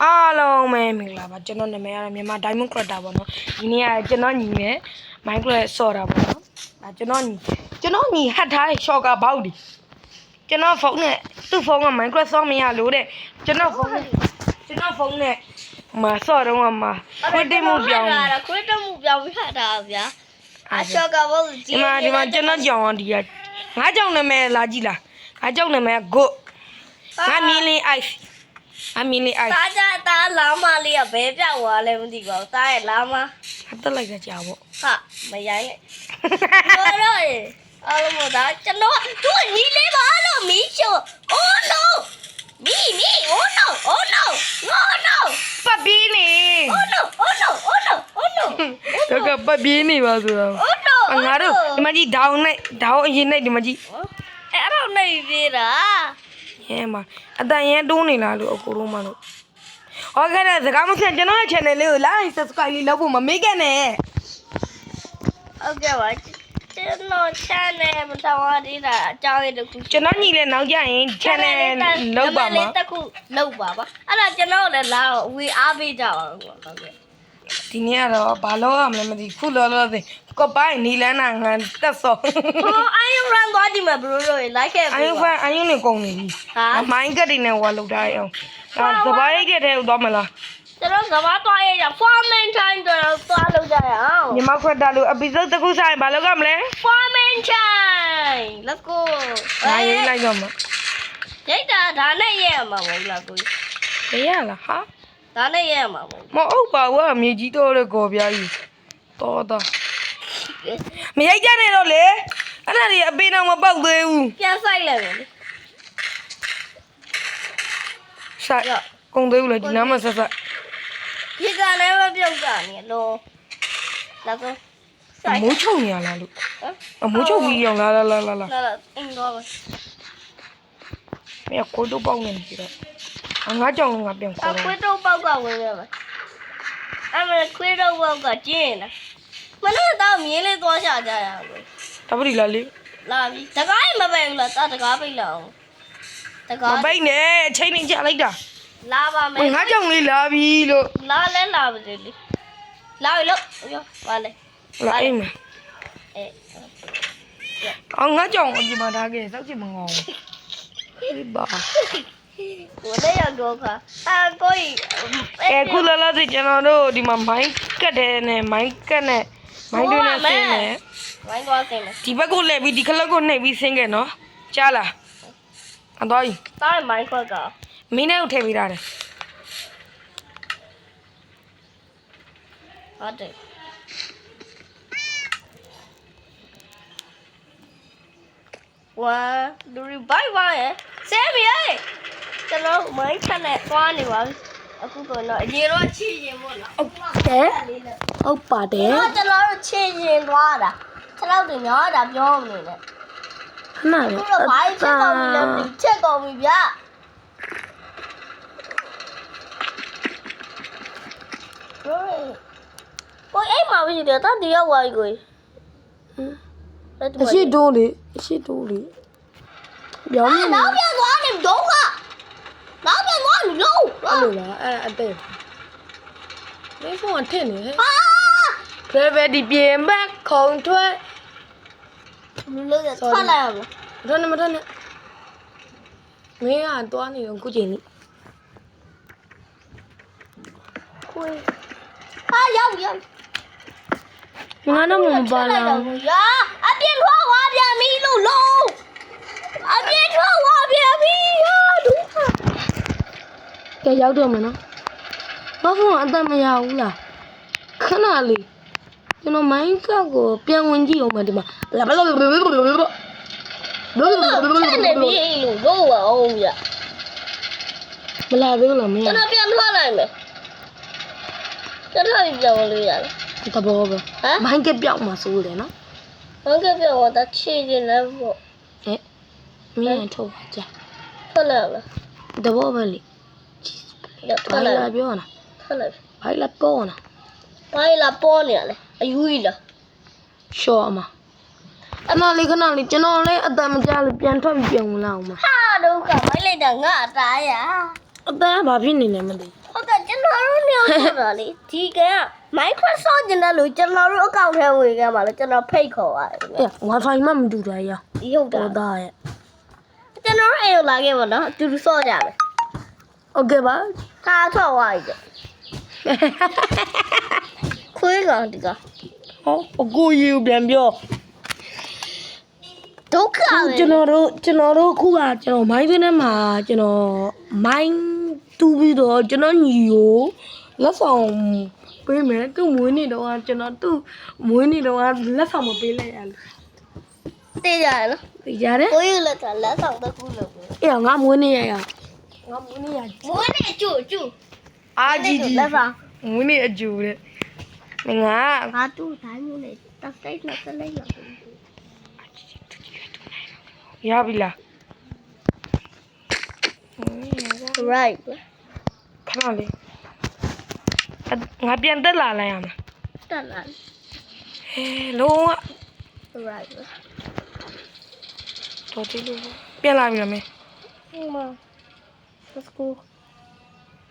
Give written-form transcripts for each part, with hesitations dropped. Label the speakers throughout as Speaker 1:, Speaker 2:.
Speaker 1: အားလုံးပဲမင်္ဂလာပါကျွန်တော်နာမည်ကတော့မြန်မာ Diamond Crafter ပေါ့နော်ဒီနေ့ကကျွန်တော်ညီနဲ့ Minecraft ဆော့တာပေါ့နော်ကျွန်တော်ညီဟတ်ထားတဲ့ short ကဘောက်ဒီကျွန်တော်ဖုန်းနဲ့သူ့ဖုန်းက Minecraft ဆော့မရလို့တဲ့ကျွန်တော်ဖုန်းနဲ့မှာဆော့တော့မှာခွတ်တင်မှုပြောင်း
Speaker 2: ပြီးဟတ်တာဗျာအရှော့ကဘောက်
Speaker 1: ဒီမှာကျွန်တော်ကြောင်အောင်ဒီကငါကြောင်နာမည်လာကြည့်လားငါကြောင်နာမည်က Go ငါမြင်လေး ice အမီလေး ice
Speaker 2: တာလာမလေးကဘဲပြောက်သွားလဲမသိပါဘူးတာရဲ့လာမ
Speaker 1: အတက်လိုက်ကြကြာပေါ့
Speaker 2: ဟာမရိုင်းနဲ့တော့အားလုံးမသားကျွန်တော်သူညီလေးပါလို့မီးချို Oh no မီ Oh no Oh no No
Speaker 1: ပတ်ပြေးနေ
Speaker 2: Oh no
Speaker 1: တော့ကပတ်ပြေးနေပါဆိုတော့
Speaker 2: Oh no
Speaker 1: ငါတို့ဒီမကြီးဒေါင်းအရင်နဲ့ဒီမကြီး
Speaker 2: အဲ့တော့နေသေးတာ
Speaker 1: ရဲမှာအတန်ရဲတိုးနေလားလို့အကိုလုံးမလို့ဟောခဲ့တဲ့စကားမဆက်ကျွန်တော်ရဲ့ channel လေးကို like subscribe လေးလုပ်ဖို့မမေ့ခဲ့နဲ့
Speaker 2: ဟုတ်ကဲ့ပါကျွန်တော် channel မတော်ရသေးတာအကြောင်းရတခု
Speaker 1: ကျွန်တော်ညီလည်းနောက်ကြရင် channel လုပ်ပါမှာ
Speaker 2: တခုလုပ်ပါအဲ့ဒါကျွန်တော်လည်းလာဝေအားပေးကြပါဦးဟုတ်ကဲ့
Speaker 1: ဒီနေ့ကတော့ဘာလို့ရမလဲမသိခုလောလောဆယ်ကပိုင်းနီလန်းနာငန်းတက်စော
Speaker 2: အိုင်ရန်သွားကြည့်မယ်ဘရိုတို့ like ခဲ့ပြီ
Speaker 1: အိုင်နေကုန်နေပြီမိုင်းကတ်တွေနဲ့ဟိုလောက်ထားရအောင်ဒါစပားရိတ်တဲ့ထဲကိုသွားမလား
Speaker 2: ကျွန်တော်စပားသွားရအောင် farming time တော့သွားလုပ်ကြရအောင်
Speaker 1: ညီမခွတ်တာလို့ episode တစ်ခုဆိုင်ဘာလုပ်ရမလဲ
Speaker 2: farming time let's go
Speaker 1: ဒါရေးလိုက်တော့မှာ
Speaker 2: ရိတ်တာဒါနဲ့ရဲမှာမဟုတ်လားကို
Speaker 1: ကြီးရလားဟာ
Speaker 2: ဒါနဲ့ရဲမှာမဟုတ်
Speaker 1: မဟုတ်ပါဘူးအမြေကြီးတော့လေကော်ပြားကြီးတော်တော့မရိုက်ကြနဲ့တော့လေအဲ့ဒါကြီးအပင်တော့မပေါက်သေးဘူး
Speaker 2: ပြန်ဆိုင်လိုက်မယ်
Speaker 1: ဆိုင်ကုန်သေးဘူးလေဒီနားမှာဆက်
Speaker 2: ဒီကလည်းမပြုတ်ကြနေလို့လာကော
Speaker 1: အမိုးချုပ်နေရလားလို့အမိုးချုပ်ပြီးအောင်လာ
Speaker 2: အင်းတော့ပါ
Speaker 1: မင်းကိုတော့ပေါက်နေပြီတော့ငါကြောင်ငါပြန်ခေါ်
Speaker 2: တော့ခွေးတော့ပေါက်ကဝင်ရပါအဲ့မခွေးတော့ပေါက်ကကျင်းလားမနေ့တော့မြင်းလေးသွားချကြရအောင်
Speaker 1: တပတိလာလေ
Speaker 2: လာပြီတကားမပိတ်ဘူးလားတကားပိတ်လောက်
Speaker 1: တကားမပိတ်နဲ့အချိန်နေကြလိုက်တာ
Speaker 2: လာပါမယ်
Speaker 1: ငါကြောင်လေးလာပြီလို့
Speaker 2: လာလဲလာပါစေလေလာပြီလို့ပြောပါလေ
Speaker 1: လာအိမ်မငါကြောင်အပြင်မှာထားခဲ့စောက်ချင်မငေါဘူးဘာ
Speaker 2: 我那样多看，可以。
Speaker 1: ခုလောလောဆယ်ကျွန်တော်တို့ဒီမှာမိုင်းကတ်တယ်နဲ့မိုင်းကတ်နဲ့မိုင်းတွေနဲ့ဆင်းတယ်
Speaker 2: မိုင်းသွားဆင်းတယ်
Speaker 1: ဒီဘက်ကိုလှည့်ပြီးဒီခလုတ်ကိုနှိပ်ပြီးဆင်းခဲ့နော်ကြားလားအတော်ကြီး
Speaker 2: တားမိုင်းခွက်က
Speaker 1: မင်းနဲ့ကိုထည့်ပေးထားတယ်
Speaker 2: ဟုတ်တယ်ဝါလူရီဘိုင်ဘိုင်ဆဲမီရဲ့ကျွန်တော်မိုင်းခက်နဲ့သွားနေပါပြီအခုကတော့အရင်တော့ချီရင်မို့လား
Speaker 1: ဟုတ်ပါတယ်
Speaker 2: ကျွန်တော်တို့ချီရင်သွားတာခြေထောက်တွေများတာပြောမနေနဲ့
Speaker 1: ခဏလေး
Speaker 2: အခုတော့ဘိုင်းချက်ကုန်ပြီလဲချက်ကုန်ပြီဗျကိုအိမ်မှာမရှိတယ်တန်တရောက်သွားပြီကို
Speaker 1: အရှိတိုးလေပြောင်းနေ
Speaker 2: နောက်ပြန်သွားနေဒုံးကနောက်ပြန်သွားနေလုံး
Speaker 1: အဲ့လိုလားအတဲ့မင်းဖုန်းကထည့်နေဟဲ့ဘယ်ဘယ်ဒီပြင်ဘက်ခုံထွက်
Speaker 2: လို့ထွက်လိုက်အောင်
Speaker 1: မထွက်နဲ့မင်းကသွားနေတော့ခုချိန်လေး
Speaker 2: ခွေးရောက်
Speaker 1: ငါတော့မပါလား
Speaker 2: ရာအပြင်းထွားသွားပြန်ပြီလို့လုံးအပြင်းထွားသွားပြန်ပြီဟာဒုက္ခ
Speaker 1: ကဲရောက်တော့မယ်နော်ဘာဖုန်းအသက်မရဘူးလားခဏလေးကျွန်တော်မိုင်းကကိုပြန်ဝင်ကြည့်အောင်မဒီမှာလာဘလို့
Speaker 2: နေပြီလို့လို့အောင်ရ
Speaker 1: မလာသေးဘူးလားမင်း
Speaker 2: ကျွန်တော်ပြန်ထွက်လိုက်မယ်ကျွန်တော်ပြန်ဝင်လို့ရတယ်
Speaker 1: တဘောပဲမိုင်းကပြောက်မှာစိုးတယ်နော်
Speaker 2: မိုင်းကပြောက်တော့ချီနေလဲပေါ့
Speaker 1: မင်းထုတ်ပါကြ
Speaker 2: ထွက်လိုက်လား
Speaker 1: တဘောပဲလေ
Speaker 2: ထွက်လိုက်
Speaker 1: ပြောနာ
Speaker 2: ထွက်လိုက်
Speaker 1: ဘိုင်လာပေါ်နာ
Speaker 2: ဘိုင်လာပေါ်နေရလေအယူကြီးလား
Speaker 1: ရှော့အမခဏလေးကျွန်တော်လည်းအတန်မကြလို့ပြန်ထွက်ပြီးပြန်ဝင်လာအောင်မ
Speaker 2: ဟာဒုက္ခဘိုင်လိုက်တာငါအသားရ
Speaker 1: အတန်ဘာဖြစ်နေလဲမသိ
Speaker 2: ဟုတ်ကဲ့ လို့ဆိုတာလေဒီက Microsoft ကျန်တယ်လို့ကျွန်တော်တို့အကောင့်ထဲဝင်ခဲ့ပါလို့ကျွန်တော်ဖိတ်ခေါ်ရတယ်
Speaker 1: အေး Wi-Fi မှမတူတာရ
Speaker 2: ဒီဟုတ်တာ
Speaker 1: တော်သားရဲ့
Speaker 2: ကျွန်တော်တို့အိမ်ကိုလာခဲ့ပါနော်အတူတူဆော့ကြမယ်
Speaker 1: โอเคပါ
Speaker 2: ကားထွက်သွားပြီခွေးကောင်ဒီက
Speaker 1: ဟောအကိုကြီးကိုပြန်ပြော
Speaker 2: ဒုက္ခပဲ
Speaker 1: ကျွန်တော်တို့ခုကကျွန်တော်မိုင်းသွင်းထဲမှာကျွန်တော်မိုင်းတူးပြီးတော့ကျွန်တော်ညီကိုလက်ဆောင်ပေးမယ်သူ့မွေးနေ့တော့ကျွန်တော်သူ့မွေးနေ့တော့လက်ဆောင်မပေးလိုက်ရလို့
Speaker 2: သိကြရနော်
Speaker 1: သိကြတယ်
Speaker 2: ကိုကြီးလက်ဆောင်တစ်ခုလို့
Speaker 1: အေးငါမွေးနေ့ရရငါမွေးနေ့ရ
Speaker 2: မိုးနဲ့ကျူ
Speaker 1: အာကြီးကြီး
Speaker 2: လက်ဆောင်
Speaker 1: မွေးနေ့အကျူတဲ့ငါ
Speaker 2: ငါတူတိုင်းမိုးနဲ့တက်စိတ်နဲ့တက်လိုက်ရ
Speaker 1: ရပြီလား
Speaker 2: right
Speaker 1: ခဏလေးငါပြန်တက်လာလိုက်ရမှာ
Speaker 2: တက်လာ
Speaker 1: ဟဲလုံးဝ
Speaker 2: right
Speaker 1: တော်သေးလို့ပြန်လာပြီလားမင်း
Speaker 2: ဟိုမှာစကူ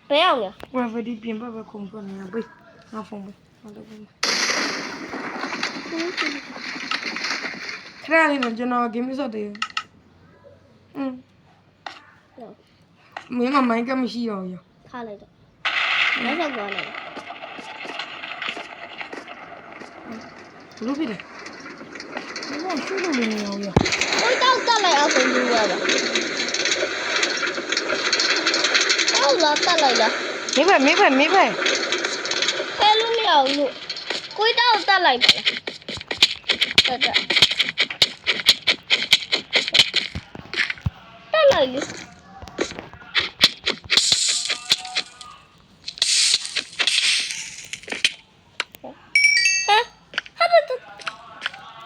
Speaker 2: ဘယ်အောင်လဲ
Speaker 1: gravity ပြင်ပပဲခုံထွက်နေတာဘေးငါဖုန်းပဲငါလုပ်ပေးမယ်ခဏလေးတော့ကျွန်တော် game ဆော့တယ်မင်းမမိုင်းကမရှိတော့ဘူး
Speaker 2: ထားလိုက်တော့လက်ဆက်သွားလိုက်
Speaker 1: ဘလို့ဖြစ်တယ်မင်းကရှုလို့နေအောင်ရ
Speaker 2: ကိုတောက်တက်လိုက်အောင်ဆိုလို့ရပါဟုတ်လားတက်လိုက်လား
Speaker 1: မေးဖက်
Speaker 2: ဖဲလို့မရဘူးလို့ကိုတောက်တက်လိုက်ပါလားတက်လိုက်လေ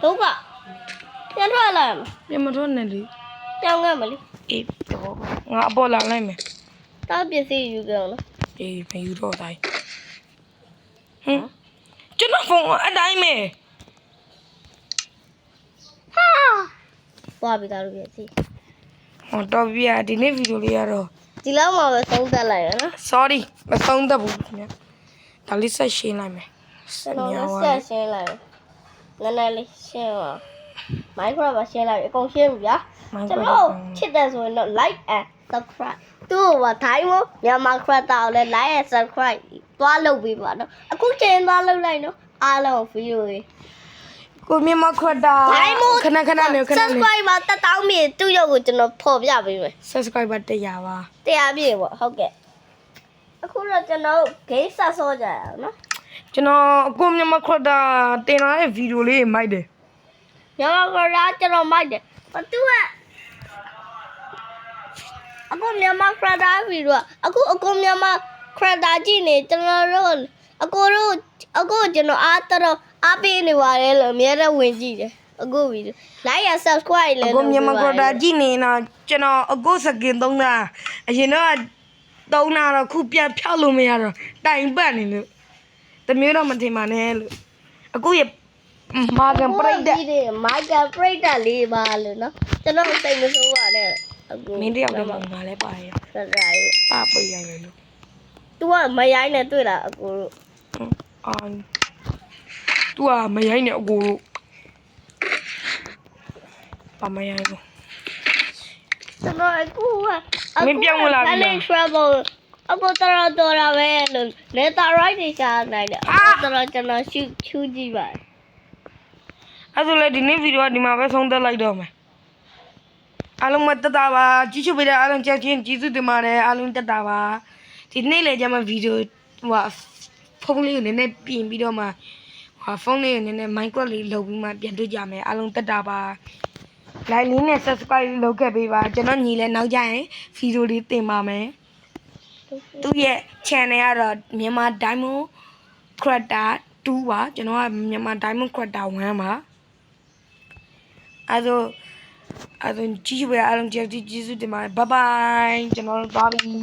Speaker 2: ဒုက္ခပြန်ထွက်လာမ
Speaker 1: ပြန်မထွက်နဲ့လေ
Speaker 2: ပြောင်းခဲ့မလေး
Speaker 1: အေးတော့ငါအပေါ်လာလိုက်မယ်
Speaker 2: တောက်ပစ္စည်းယူကြအောင်နော်
Speaker 1: အေးမယူတော့တိုင်းဟင်ကျွန်တော်ဖုန်းအတိုင်းပဲ
Speaker 2: ဟာသွားပြီသားလို့ပြစီ
Speaker 1: ဟောတော့ပြဒီနေ့ဗီဒီယိုလေးကတော့
Speaker 2: ဒီလောက်မှပဲသုံးသက်လိုက်ရနော်
Speaker 1: sorry မဆုံးသက်ဘူးခင်ဗျဒါလေးဆက်ရှင်းလိုက်မယ်
Speaker 2: ကျွန်တော်လည်းဆက်ရှင်းလိုက်နည်းနည်းလေးရှင်းပါ Minecraft ပါရှင်းလိုက်အကုန်ရှင်းပြီဗျာကျွန်တော်ချစ်တယ်ဆိုရင်တော့ like and subscribe သူ့ဘာတိုင်းမို့မြန်မာ character ကိုလည်း like and subscribe သွားလုပ်ပေးပါနော်အခုချိန်သွားလုပ်လိုက်နော်အားလုံးဗီဒီယိုကြီး
Speaker 1: ကိုမြမခွတ်တာ
Speaker 2: တိုင်းမို့
Speaker 1: ခဏနေ
Speaker 2: subscribe ပါတက်တောင်းမြေသူ့ရုပ်ကိုကျွန်တော်ဖော်ပြပေးမယ်
Speaker 1: subscriber 100ပါ
Speaker 2: တရားပြည့်ပေါ့ဟုတ်ကဲ့အခုတော့ကျွန်တော် game ဆက်ဆော့ကြရအောင်နော်
Speaker 1: ကျွန်တော်အကိုမြမခွတ်တာတင်လာတဲ့ဗီဒီယိုလေးမိုက်တယ်
Speaker 2: မြန်မာကရာကျွန်တော်မိုက်တယ်ဘာသူကအခုမြန်မာခရတာဗီဒီယိုအခုမြန်မာခရတာကြည့်နေကျွန်တော်တို့အခုကျွန်တော်အားပေးနေပါတယ်လို့အများနဲ့ဝင်ကြည့်တယ်အခုဗီဒီယို like and subscribe
Speaker 1: အ
Speaker 2: လည်း
Speaker 1: ကိုမြမခွတ်တာကြည့်နေတော့ကျွန်တော်အကိုစကင်သုံးတာအရင်တော့သုံးတာတော့ခုပြန်ဖြောက်လို့မရတော့တိုင်ပတ်နေလို့တမျိုးတော့မထင်ပါနဲ့လို့အကိုရမာကန်ပရိတ်တဲ့
Speaker 2: မာကန်ပရိတ်တဲ့လေးပါလို့နော်ကျွန်တော်စိတ်မဆိုးပါနဲ့အခု
Speaker 1: မင်းတယောက်တည်းမှာငါလည်းပါရ
Speaker 2: ခရတာရဲ့
Speaker 1: ပါပိတ်ရတယ်လို့
Speaker 2: तू ကမရိုင်းနဲ့တွေ့လားအကိုတို့
Speaker 1: အာ तू ကမရိုင်းနဲ့အကိုတို့ပါမရိုင်းဘူး
Speaker 2: ကျွန်တော်အခုက
Speaker 1: မင်းပြောင်းလာပြီလား
Speaker 2: travel အခုတော်တာပဲလို့ letter right တွေရှာနိုင်တယ်အခုတော်ကျွန်တော်ရှူကြည့်ပါ
Speaker 1: အဲ့ဒါလေဒီနေ့ဗီဒီယိုကဒီမှာပဲဆုံးသက်လိုက်တော့မယ်အားလုံးမတက်တာပါကြည့်ချပေးတဲ့အားလုံးချက်ချင်းကျေးဇူးတင်ပါတယ်အားလုံးတက်တာပါဒီနေ့လေကျမဗီဒီယိုဟိုဖုန်းလေးကိုနည်းနည်းပြင်ပြီးတော့မှဖုန်းလေးကိုနည်းနည်း Minecraft လေးလုပ်ပြီးမှပြန်တွေ့ကြမယ်အားလုံးတက်တာပါ like လေးနဲ့ subscribe လုပ်ခဲ့ပေးပါကျွန်တော်ညီလဲနောက်ကြရင်ဗီဒီယိုလေးတင်ပါမယ်သူ့ရဲ့ channel ကတော့မြန်မာ Diamond Creator 2ပါကျွန်တော်ကမြန်မာ Diamond Creator 1ပါအဲ့ဒါကြည့်ရအောင်ကျေးဇူးတင်ပါတယ် bye bye ကျွန်တော်တို့သွားပြီ